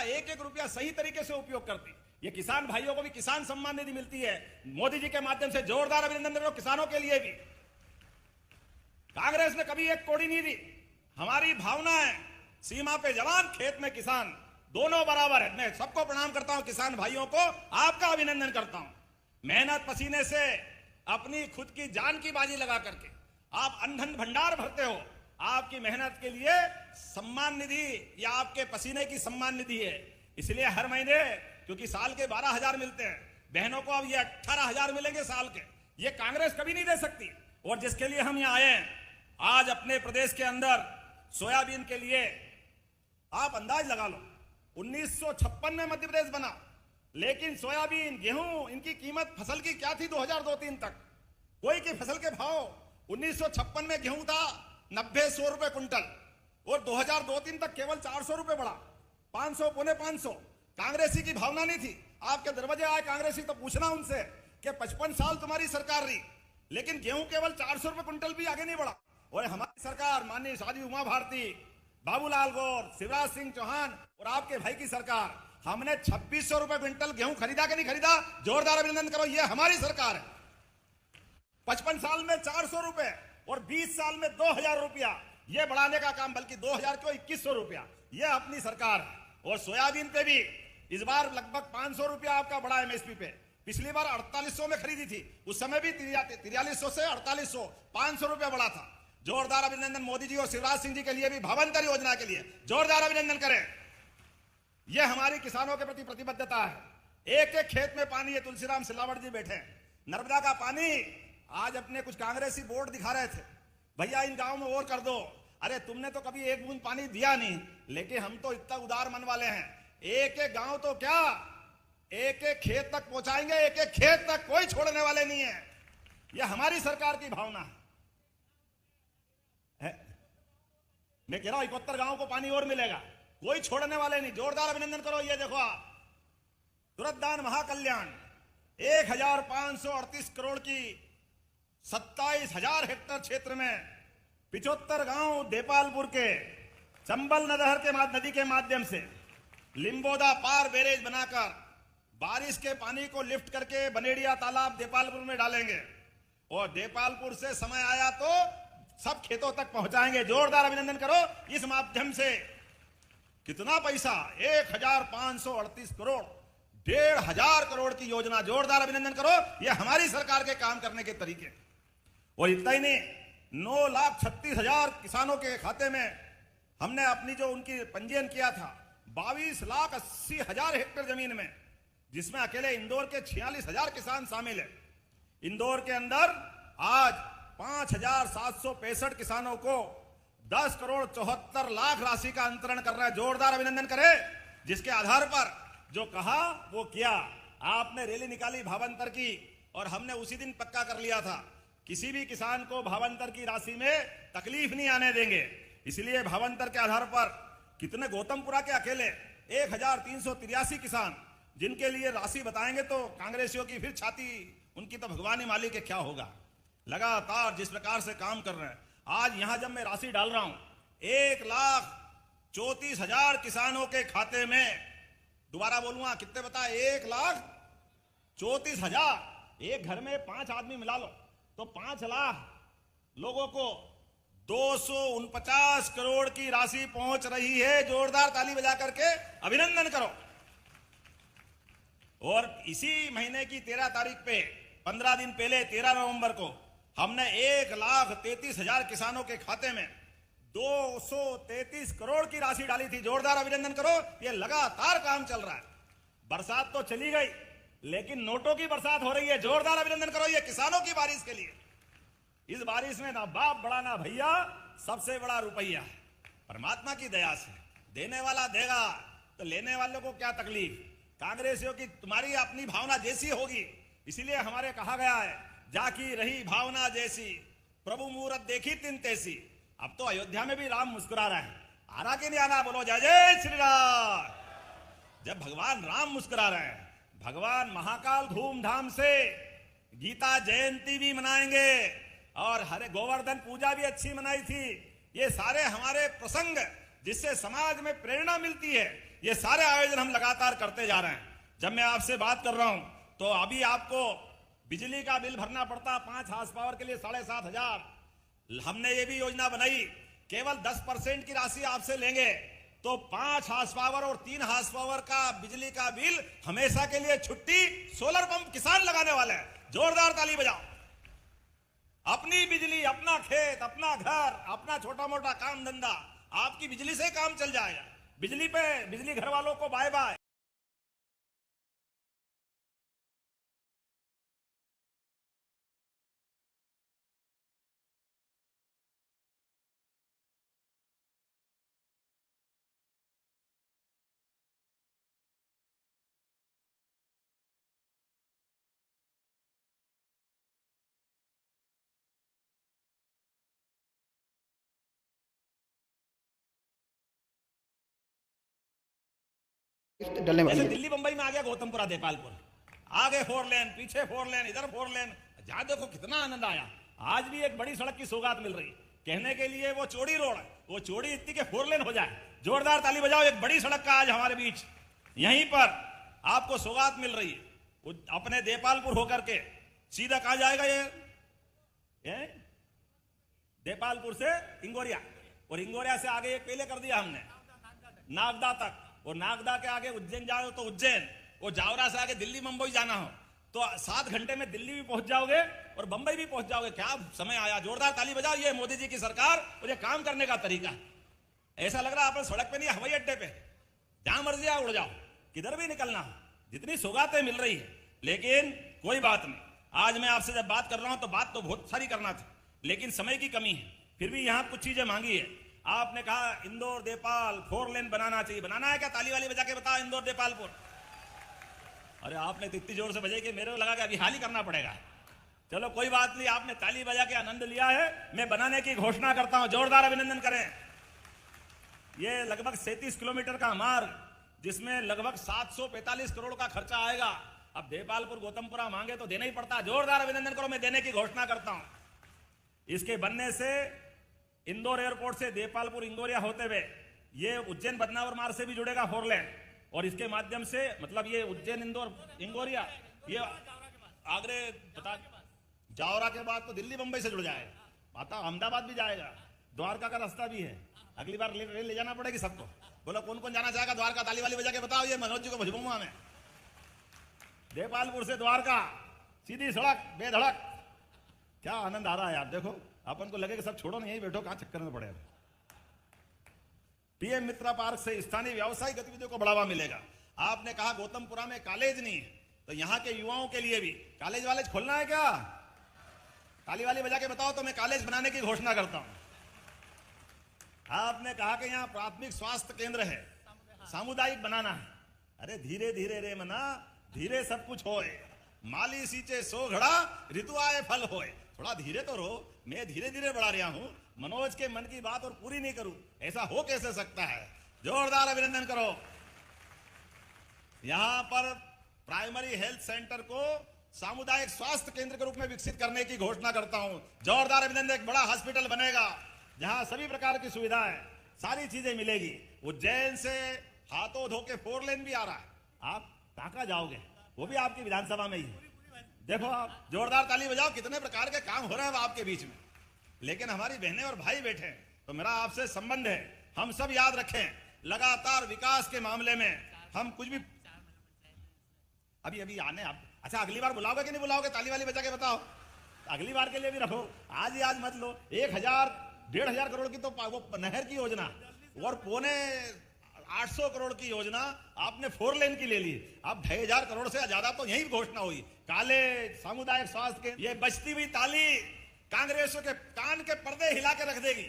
एक एक रुपया सही तरीके से उपयोग करती। ये किसान भाइयों को भी किसान सम्मान निधि मिलती है, मोदी जी के माध्यम से जोरदार अभिनंदन करो किसानों के लिए भी। कांग्रेस ने कभी एक कौड़ी नहीं दी। हमारी भावना है सीमा पे जवान, खेत में किसान, दोनों बराबर है। मैं सबको प्रणाम करता हूं, किसान भाइयों को आपका अभिनंदन करता हूं। मेहनत पसीने से अपनी खुद की जान की बाजी लगा करके आप अंधन भंडार भरते हो। आपकी मेहनत के लिए सम्मान निधि या आपके पसीने की सम्मान निधि है। इसलिए हर महीने, क्योंकि साल के 12,000 मिलते हैं, बहनों को अब ये 18,000 मिलेंगे साल के। ये कांग्रेस कभी नहीं दे सकती। और जिसके लिए हम यहाँ आए हैं, आज अपने प्रदेश के अंदर सोयाबीन के लिए आप अंदाज लगा लो, 1956 में मध्य प्रदेश बना, लेकिन सोयाबीन, गेहूं, इनकी कीमत फसल की क्या थी 2002-03 तक? कोई की फसल के भाव 1956 में गेहूं था 90-100 रुपए कुंटल, और 2002-03 तक केवल 400 रुपए बढ़ा, 500, पौने 500। कांग्रेसी की भावना नहीं थी। आपके दरवाजे आए कांग्रेसी तो पूछना उनसे कि 55 साल तुम्हारी सरकार रही, लेकिन गेहूं केवल 400 रुपए कुंटल भी आगे नहीं बढ़ा। और हमारी सरकार, माननीय साध्वी उमा भारती, बाबूलाल गौर, शिवराज सिंह चौहान और आपके भाई की सरकार, हमने 2600 रुपए क्विंटल गेहूं खरीदा कि नहीं खरीदा? जोरदार अभिनंदन करो, ये हमारी सरकार है। 55 साल में 400 रुपए और 20 साल में 2000 रुपया, ये बढ़ाने का काम, बल्कि 2000 क्यों, 2100 रुपया, ये अपनी सरकार है। और सोयाबीन पे भी इस बार लगभग 500 रुपया आपका बढ़ा एमएसपी पे। पिछली बार 4800 में खरीदी थी, उस समय भी 4300 से 4800, 500 रुपया बढ़ा था। जोरदार अभिनंदन मोदी जी और शिवराज सिंह जी के लिए भी, भावंतर योजना के लिए जोरदार अभिनंदन करें। यह हमारी किसानों के प्रति प्रतिबद्धता है। एक एक खेत में पानी है। तुलसीराम सिलावट जी बैठे हैं, नर्मदा का पानी। आज अपने कुछ कांग्रेसी बोर्ड दिखा रहे थे, भैया इन गांव में और कर दो। अरे तुमने तो कभी एक बूंद पानी दिया नहीं, लेकिन हम तो इतना उदार मन वाले हैं, एक एक गांव तो क्या, एक एक खेत तक पहुंचाएंगे। एक एक खेत तक कोई छोड़ने वाले नहीं है। यह हमारी सरकार की भावना है। मैं कह रहा हूं 71 गांव को पानी और मिलेगा, कोई छोड़ने वाले नहीं। जोरदार अभिनंदन करो। ये देखो आप, तुरंतदान महाकल्याण 1538 करोड़ की 27,000 हेक्टेयर क्षेत्र में 75 गांव देपालपुर के चंबल नदी के माध्यम से लिम्बोदा पार बैरेज बनाकर बारिश के पानी को लिफ्ट करके बनेड़िया तालाब देपालपुर में डालेंगे, और देपालपुर से समय आया तो सब खेतों तक पहुंचाएंगे। जोरदार अभिनंदन करो। इस माध्यम से कितना पैसा, 1538 करोड़, 1,500 करोड़ की योजना। जोरदार अभिनंदन करो। यह हमारी सरकार के काम करने के तरीके। और इतना ही नहीं, 9,36,000 किसानों के खाते में हमने अपनी जो उनकी पंजीयन किया था, 22,80,000 हेक्टेयर जमीन में, जिसमें अकेले इंदौर के 46,000 किसान शामिल है। इंदौर के अंदर आज 5,765 किसानों को 10 करोड़ 74 लाख राशि का अंतरण कर रहा है। जोरदार अभिनंदन करें। जिसके आधार पर जो कहा वो किया। आपने रैली निकाली भावांतर की, और हमने उसी दिन पक्का कर लिया था, किसी भी किसान को भावांतर की राशि में तकलीफ नहीं आने देंगे। इसलिए भावांतर के आधार पर कितने, गौतमपुरा के अकेले 1,383 किसान, जिनके लिए राशि बताएंगे तो कांग्रेसियों की फिर छाती, उनकी तो भगवान ही मालिक है क्या होगा। लगातार जिस प्रकार से काम कर रहे हैं, आज यहां जब मैं राशि डाल रहा हूं, 1,34,000 किसानों के खाते में, दोबारा बोलूंगा कितने बता, 1,34,000। एक घर में 5 आदमी मिला लो तो 5 लाख लोगों को 249 करोड़ की राशि पहुंच रही है। जोरदार ताली बजा करके अभिनंदन करो। और इसी महीने की 13 तारीख पे, 15 दिन पहले 13 नवंबर को, हमने 1,33,000 किसानों के खाते में 233 करोड़ की राशि डाली थी। जोरदार अभिनंदन करो। ये लगातार काम चल रहा है। बरसात तो चली गई, लेकिन नोटों की बरसात हो रही है। जोरदार अभिनंदन करो। ये किसानों की बारिश के लिए। इस बारिश में ना बाप बड़ा ना भैया, सबसे बड़ा रुपया। परमात्मा की दया से देने वाला देगा, तो लेने वालों को क्या तकलीफ। कांग्रेसियों की तुम्हारी अपनी भावना जैसी होगी, इसीलिए हमारे कहा गया है, जाकी रही भावना जैसी, प्रभु मुहूर्त देखी तिन तैसी। अब तो अयोध्या में भी राम मुस्कुरा रहा है। आना कि नहीं आना, बोलो जय जय श्री राम। जब भगवान राम मुस्कुरा रहे हैं, भगवान महाकाल धूमधाम से गीता जयंती भी मनाएंगे, और हरे गोवर्धन पूजा भी अच्छी मनाई थी। ये सारे हमारे प्रसंग जिससे समाज में प्रेरणा मिलती है, ये सारे आयोजन हम लगातार करते जा रहे हैं। जब मैं आपसे बात कर रहा हूं तो अभी आपको बिजली का बिल भरना पड़ता 5 हार्स पावर के लिए 7,500। हमने ये भी योजना बनाई, केवल 10% की राशि आपसे लेंगे तो 5 हार्स पावर और 3 हार्स पावर का बिजली का बिल हमेशा के लिए छुट्टी। सोलर पंप किसान लगाने वाले हैं, जोरदार ताली बजाओ। अपनी बिजली, अपना खेत, अपना घर, अपना छोटा मोटा काम धंधा, आपकी बिजली से काम चल जाएगा। बिजली पे, बिजली घर वालों को बाय बाय। डलने वाली जैसे है। दिल्ली बंबई में आ गया गौतमपुरा देपालपुर, आगे 4 लेन, पीछे 4 लेन, इधर 4 लेन, जहां देखो कितना आनंद आया। आज भी एक बड़ी सड़क की सौगात मिल रही, कहने के लिए वो चौड़ी रोड है, वो चौड़ी इतनी के 4 लेन हो जाए। जोरदार ताली बजाओ, एक बड़ी सड़क का आज हमारे बीच यहीं पर आपको सौगात मिल रही है। अपने देपालपुर होकर के सीधा कहा जाएगा ये देपालपुर से इंगोरिया, और इंगोरिया से आगे एक पहले कर दिया हमने नागदा तक, और नागदा के आगे उज्जैन जाओ तो उज्जैन, और जावरा से आगे दिल्ली मुंबई जाना हो तो 7 घंटे में दिल्ली भी पहुंच जाओगे और बंबई भी पहुंच जाओगे। क्या समय आया, जोरदार ताली बजाओ। ये मोदी जी की सरकार और ये काम करने का तरीका। ऐसा लग रहा है अपन सड़क पे नहीं, हवाई अड्डे पे, जहां मर्जी उड़ जाओ, किधर भी निकलना हो, जितनी सौगातें मिल रही है। लेकिन कोई बात नहीं, आज मैं आपसे जब बात कर रहा हूं तो बात तो बहुत सारी करना थी, लेकिन समय की कमी है। फिर भी यहां कुछ चीजें मांगी है। आपने कहा इंदौर देपाल 4 लेन बनाना चाहिए, बनाना है क्या? ताली वाली बजा के बताओ इंदौर देपालपुर। अरे आपने तो इतनी जोर से बजाई कि मेरे को लगा कि अभी हाल ही करना पड़ेगा। चलो कोई बात नहीं, आपने ताली बजा के आनंद लिया है, मैं बनाने की घोषणा करता हूं। जोरदार अभिनंदन करें। यह लगभग 37 किलोमीटर का मार्ग, जिसमें लगभग 745 करोड़ का खर्चा आएगा। अब देपालपुर गौतमपुरा मांगे तो देना ही पड़ता है। जोरदार अभिनंदन करो, मैं देने की घोषणा करता हूं। इसके बनने से इंदौर एयरपोर्ट से देपालपुर इंगोरिया होते हुए ये उज्जैन बदनावर मार्ग से भी जुड़ेगा 4 लेन, और इसके माध्यम से मतलब ये उज्जैन इंदौर इंगोरिया, ये आगरे बता जावरा के बाद तो दिल्ली मुंबई से जुड़ जाएगा, माता अहमदाबाद भी जाएगा, द्वारका का रास्ता भी है। अगली बार रेल ले जाना पड़ेगी सबको। बोलो कौन कौन जाना चाहेगा द्वारका? ताली वाली बजा के बताओ। ये मनोज जी को भुजबूंगा मैं। देपालपुर से द्वारका सीधी सड़क बेधड़क, क्या आनंद आ रहा है यार। देखो अपन को लगे कि सब छोड़ो, नहीं यही बैठो, कहां चक्कर में पड़े। पीएम मित्रा पार्क से स्थानीय व्यावसायिक गतिविधियों को बढ़ावा मिलेगा। आपने कहा गौतमपुरा में कॉलेज नहीं है, तो यहां के युवाओं के लिए भी कॉलेज वालेज खोलना है क्या? ताली वाली बजा के बताओ तो मैं कॉलेज बनाने की घोषणा करता हूं। आपने कहा कि यहां प्राथमिक स्वास्थ्य केंद्र है, सामुदायिक बनाना है। अरे धीरे धीरे रे मना, धीरे सब कुछ होए, माली सींचे सो घड़ा, ऋतु आए फल होए। थोड़ा धीरे तो रहो, मैं धीरे धीरे बढ़ा रहा हूं। मनोज के मन की बात और पूरी नहीं करूं, ऐसा हो कैसे सकता है? जोरदार अभिनंदन करो। यहां पर प्राइमरी हेल्थ सेंटर को सामुदायिक स्वास्थ्य केंद्र के रूप में विकसित करने की घोषणा करता हूं। जोरदार अभिनंदन। एक बड़ा हॉस्पिटल बनेगा जहां सभी प्रकार की सुविधाएं, सारी चीजें मिलेगी। उज्जैन से हाथों धो के 4 लेन भी आ रहा है। आप कहां जाओगे? वो भी आपकी विधानसभा में ही है। देखो आप, जोरदार ताली बजाओ। कितने प्रकार के काम हो रहे हैं आपके बीच में। लेकिन हमारी बहनें और भाई बैठे हैं, तो मेरा आपसे संबंध है, हम सब याद रखें, लगातार विकास के मामले में हम कुछ भी अभी आने आप। अच्छा अगली बार बुलाओगे कि नहीं बुलाओगे? ताली वाली बजा के बताओ। अगली बार के लिए भी रखो, आज ही आज मत लो। 1,000-1,500 करोड़ की तो वो नहर की योजना और 800 करोड़ की योजना आपने 4 लेन की ले ली। अब 2,500 करोड़ से ज्यादा तो यही घोषणा हुई। काले सामुदायिक स्वास्थ्य के, ये बजती हुई ताली कांग्रेसों के कान के पर्दे हिला के रख देगी,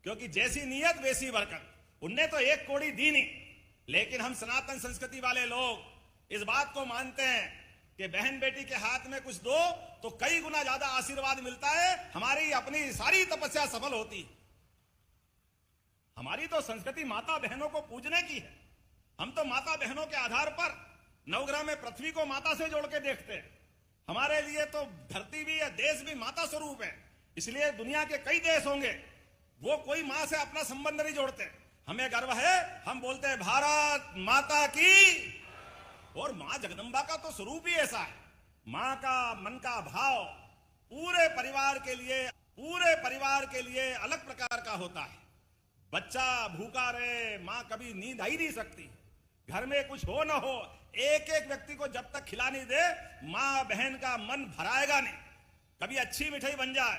क्योंकि जैसी नीयत वैसी बरकत। उनने तो 1 कौड़ी दी नहीं, लेकिन हम सनातन संस्कृति वाले लोग इस बात को मानते हैं कि बहन बेटी के हाथ में कुछ दो तो कई गुना ज्यादा आशीर्वाद मिलता है। हमारी अपनी सारी तपस्या सफल होती। हमारी तो संस्कृति माता बहनों को पूजने की है। हम तो माता बहनों के आधार पर नवग्रह में पृथ्वी को माता से जोड़ के देखते हैं। हमारे लिए तो धरती भी है, देश भी माता स्वरूप है। इसलिए दुनिया के कई देश होंगे, वो कोई मां से अपना संबंध नहीं जोड़ते। हमें गर्व है, हम बोलते हैं भारत माता की। और मां जगदंबा का तो स्वरूप ही ऐसा है, मां का मन का भाव पूरे परिवार के लिए अलग प्रकार का होता है। बच्चा भूखा रहे, मां कभी नींद आ ही नहीं सकती। घर में कुछ हो ना हो, एक एक व्यक्ति को जब तक खिला नहीं दे, मां बहन का मन भराएगा नहीं। कभी अच्छी मिठाई बन जाए,